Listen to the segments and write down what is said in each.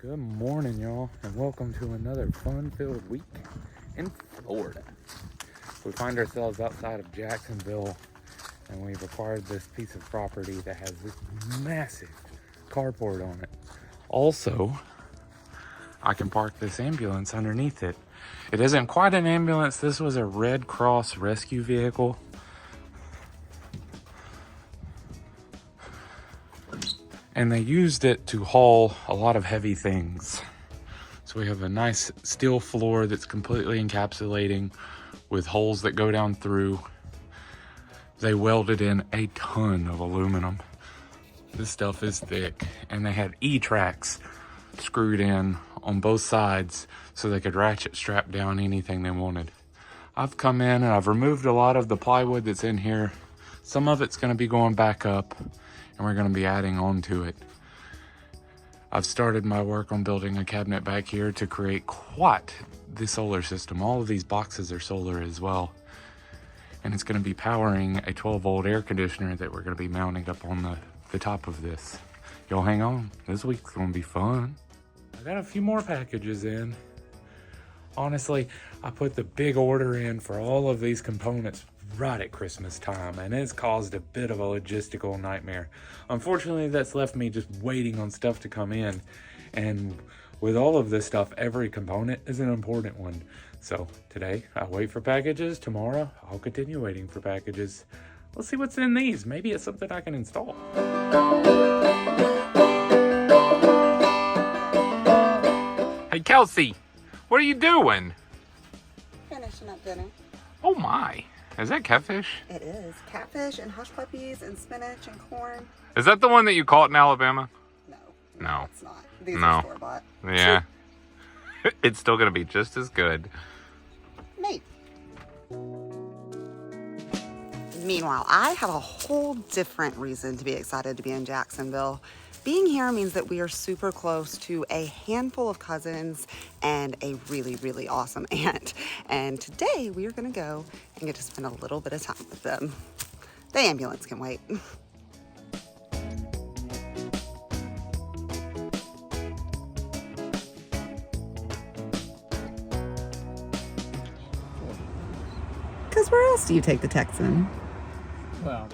Good morning, y'all, and welcome to another fun-filled week in Florida. We find ourselves outside of Jacksonville, and we've acquired this piece of property that has this massive carport on it. Also, I can park this ambulance underneath it. It isn't quite an ambulance. This was a Red Cross rescue vehicle. And they used it to haul a lot of heavy things. So we have a nice steel floor that's completely encapsulating with holes that go down through. They welded in a ton of aluminum. This stuff is thick, and they had E-tracks screwed in on both sides so they could ratchet strap down anything they wanted. I've come in and I've removed a lot of the plywood that's in here. Some of it's gonna be going back up, and we're going to be adding on to it. I've started my work on building a cabinet back here to create quite the solar system. All of these boxes are solar as well. And it's going to be powering a 12-volt air conditioner that we're going to be mounting up on the top of this. Y'all hang on. This week's going to be fun. I got a few more packages in. Honestly, I put the big order in for all of these components right at Christmas time, and it's caused a bit of a logistical nightmare. Unfortunately, that's left me just waiting on stuff to come in, and with all of this stuff, every component is an important one. So today I wait for packages. Tomorrow I'll continue waiting for packages. Let's see what's in these. Maybe it's something I can install. Hey Kelsey, what are you doing? Finishing up dinner. Oh my. Is that catfish? It is. Catfish and hush puppies and spinach and corn. Is that the one that you caught in Alabama? No, it's not. These No. are store-bought. Yeah. It's still going to be just as good. Maybe. Meanwhile, I have a whole different reason to be excited to be in Jacksonville. Being here means that we are super close to a handful of cousins and a really, really awesome aunt. And today we are going to go and get to spend a little bit of time with them. The ambulance can wait. Because where else do you take the Texan? Well,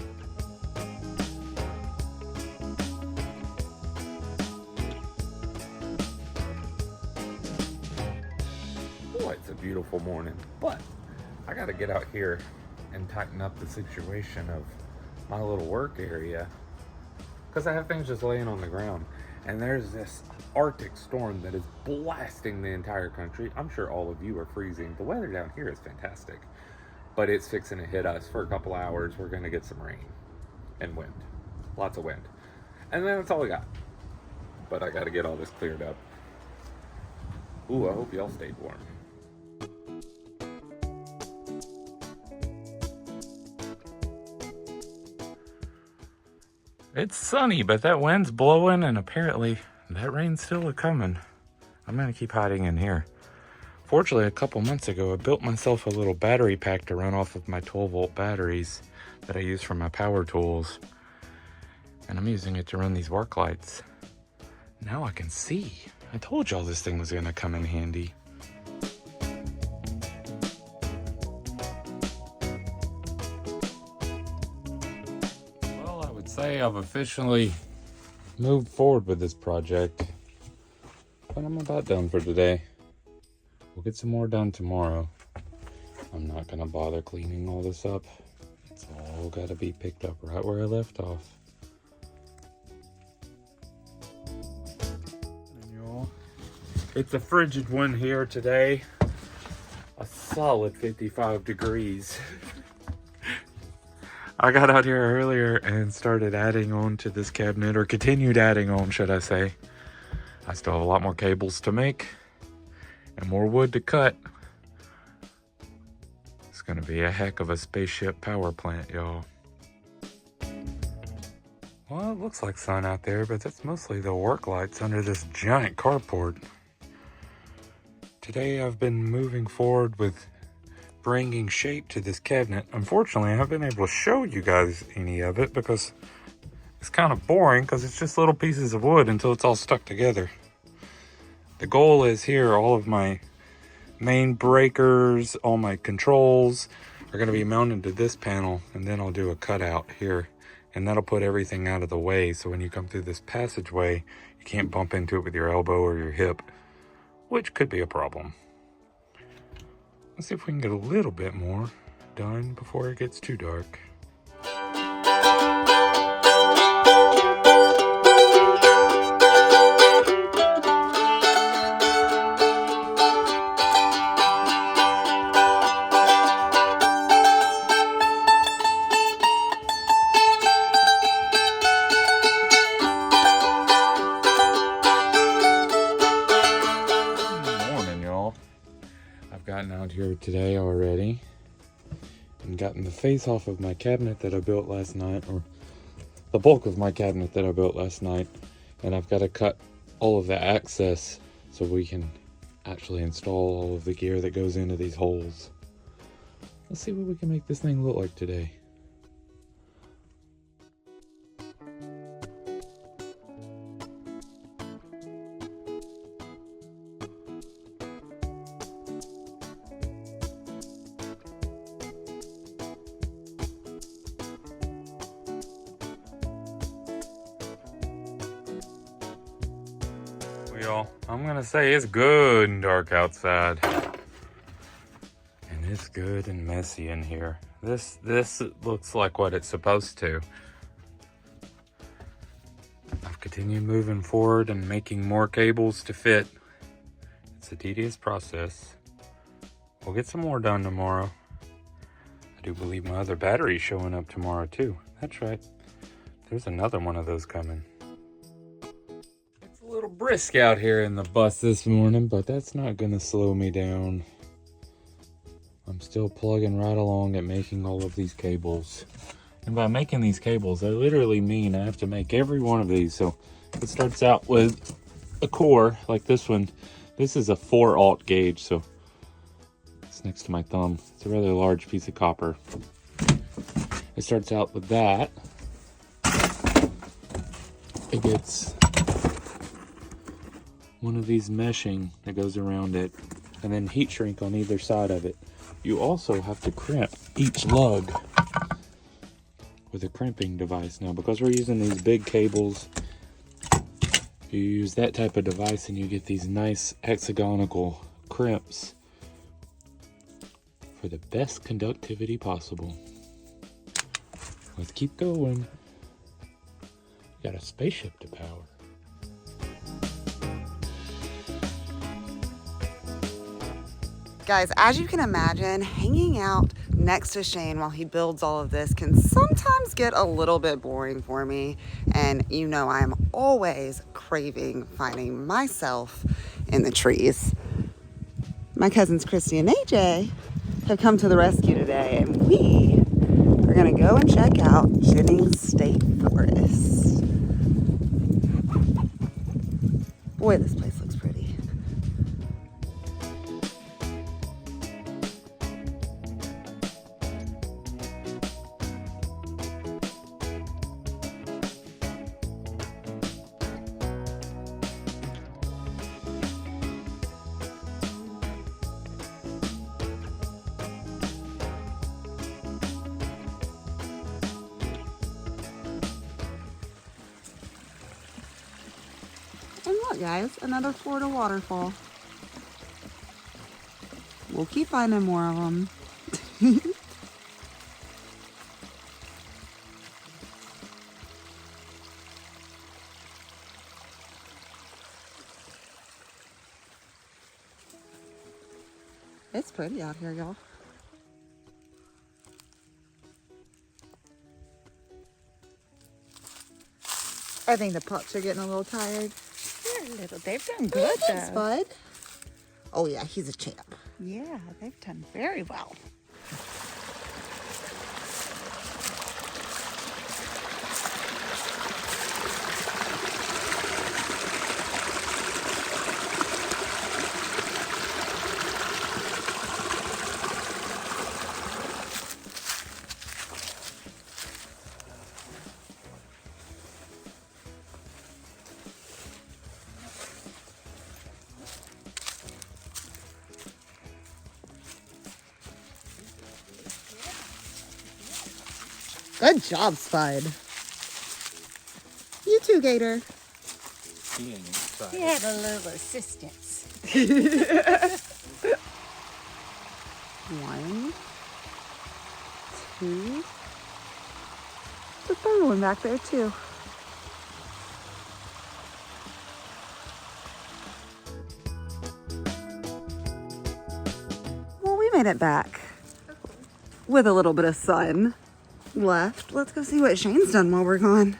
it's a beautiful morning, but I got to get out here and tighten up the situation of my little work area because I have things just laying on the ground, and there's this Arctic storm that is blasting the entire country. I'm sure all of you are freezing. The weather down here is fantastic, but it's fixing to hit us for a couple hours. We're going to get some rain and wind, lots of wind, and then that's all we got. But I got to get all this cleared up. Ooh, I hope y'all stayed warm. It's sunny, but that wind's blowing, and apparently that rain's still coming. I'm gonna keep hiding in here. Fortunately, a couple months ago, I built myself a little battery pack to run off of my 12-volt batteries that I use for my power tools. And I'm using it to run these work lights. Now I can see. I told y'all this thing was gonna come in handy. I've officially moved forward with this project, but I'm about done for today. We'll get some more done tomorrow. I'm not gonna bother cleaning all this up. It's all gotta be picked up right where I left off. And y'all, it's a frigid one here today. A solid 55 degrees. I got out here earlier and started adding on to this cabinet, or continued adding on, should I say. I still have a lot more cables to make and more wood to cut. It's gonna be a heck of a spaceship power plant, y'all. Well, it looks like sun out there, but that's mostly the work lights under this giant carport. Today I've been moving forward with bringing shape to this cabinet. Unfortunately, I haven't been able to show you guys any of it because it's kind of boring, because it's just little pieces of wood until it's all stuck together. The goal is here, all of my main breakers, all my controls are going to be mounted to this panel, and then I'll do a cutout here, and that'll put everything out of the way, so when you come through this passageway, you can't bump into it with your elbow or your hip, which could be a problem. Let's see if we can get a little bit more done before it gets too dark. Gotten out here today already and gotten the face off of my cabinet that I built last night, or the bulk of my cabinet that I built last night, and I've got to cut all of the access so we can actually install all of the gear that goes into these holes. Let's see what we can make this thing look like today. Y'all, I'm gonna say it's good and dark outside, and it's good and messy in here. This looks like what it's supposed to. I've continued moving forward and making more cables to fit. It's a tedious process. We'll get some more done tomorrow. I do believe my other battery's showing up tomorrow too. That's right, there's another one of those coming. A little brisk out here in the bus this morning, but that's not gonna slow me down. I'm still plugging right along at making all of these cables. And by making these cables, I literally mean I have to make every one of these. So it starts out with a core like this one. This is a 4-aught gauge, so it's next to my thumb. It's a rather large piece of copper. It starts out with that. It gets one of these meshing that goes around it, and then heat shrink on either side of it. You also have to crimp each lug with a crimping device. Now, because we're using these big cables, you use that type of device and you get these nice hexagonal crimps for the best conductivity possible. Let's keep going. Got a spaceship to power. Guys, as you can imagine, hanging out next to Shane while he builds all of this can sometimes get a little bit boring for me. And you know I'm always craving finding myself in the trees. My cousins Christy and AJ have come to the rescue today, and we are gonna go and check out Jennings State Forest. Boy, this place looks pretty. And look, guys, another Florida waterfall. We'll keep finding more of them. It's pretty out here, y'all. I think the pups are getting a little tired. They've done good, Thanks, though. bud. Oh yeah, he's a champ. Yeah, they've done very well. Good job, Spud. You too, Gator. He ain't excited. He had a little assistance. 1, 2. The third one back there too. Well, we made it back with a little bit of sun left. Let's go see what Shane's done while we're gone.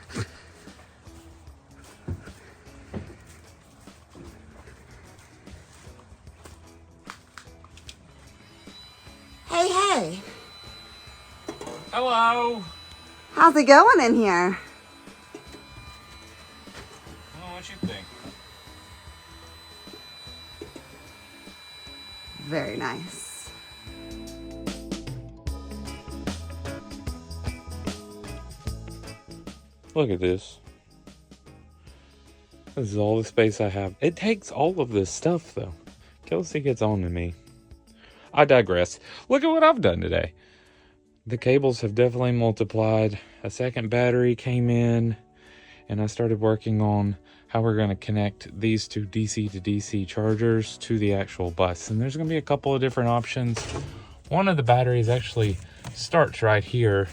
Hey. Hello. How's it going in here? Well, what you think? Very nice. Look at this. This is all the space I have. It takes all of this stuff, though. Kelsey gets on to me. I digress. Look at what I've done today. The cables have definitely multiplied. A second battery came in, and I started working on how we're going to connect these two DC to DC chargers to the actual bus. And there's going to be a couple of different options. One of the batteries actually starts right here.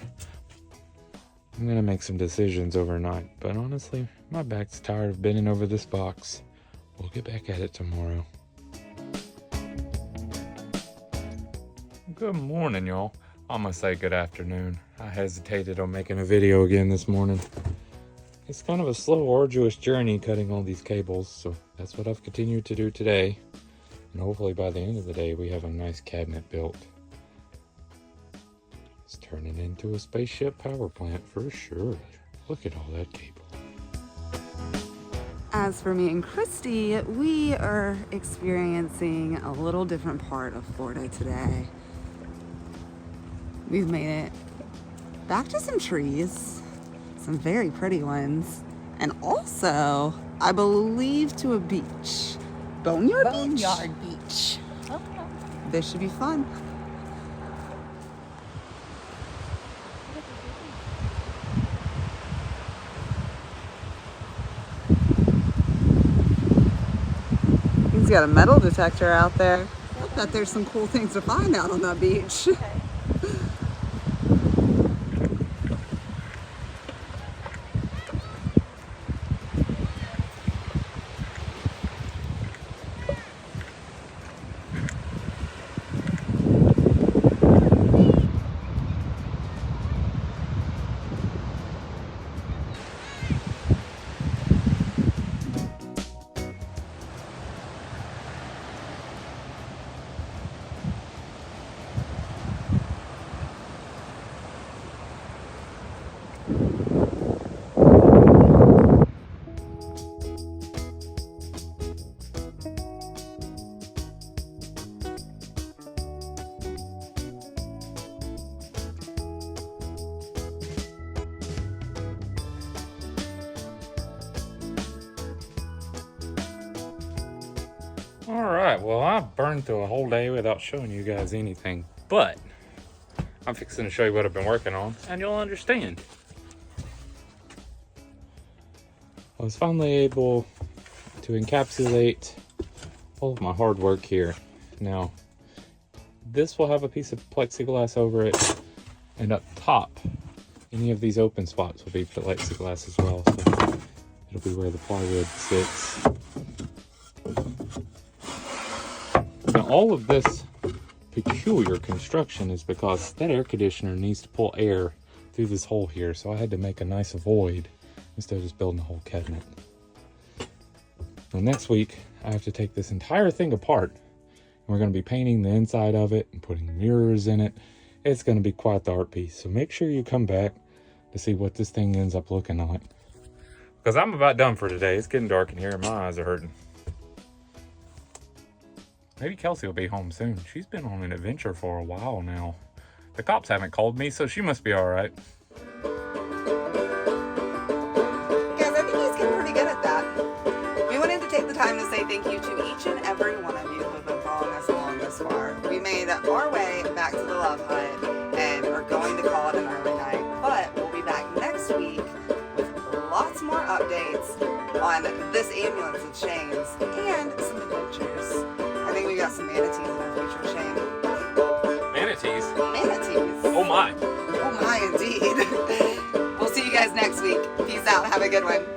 I'm going to make some decisions overnight, but honestly, my back's tired of bending over this box. We'll get back at it tomorrow. Good morning, y'all. I'm gonna say good afternoon. I hesitated on making a video again this morning. It's kind of a slow, arduous journey cutting all these cables, so that's what I've continued to do today. And hopefully by the end of the day, we have a nice cabinet built. It's turning into a spaceship power plant for sure. Look at all that cable. As for me and Christy, we are experiencing a little different part of Florida today. We've made it back to some trees, some very pretty ones, and also, I believe, to a beach. Boneyard Beach. Oh. This should be fun. He's got a metal detector out there. I bet there's some cool things to find out on that beach. Okay. All right, well, I've burned through a whole day without showing you guys anything, but I'm fixing to show you what I've been working on, and you'll understand. I was finally able to encapsulate all of my hard work here. Now, this will have a piece of plexiglass over it, and up top, any of these open spots will be plexiglass as well, so it'll be where the plywood sits. Now, all of this peculiar construction is because that air conditioner needs to pull air through this hole here, so I had to make a nice void instead of just building a whole cabinet. Now, next week, I have to take this entire thing apart, and we're going to be painting the inside of it and putting mirrors in it. It's going to be quite the art piece, so make sure you come back to see what this thing ends up looking like. Because I'm about done for today. It's getting dark in here and my eyes are hurting. Maybe Kelsey will be home soon. She's been on an adventure for a while now. The cops haven't called me, so she must be all right. Guys, I think he's getting pretty good at that. We wanted to take the time to say thank you to each and every one of you who have been following us along this far. We made our way back to the Love Hut and are going to call it an early night, but on this ambulance with chains and some adventures. I think we got some manatees in our future, Shane. Manatees? Manatees. Oh my. Oh my, indeed. We'll see you guys next week. Peace out. Have a good one.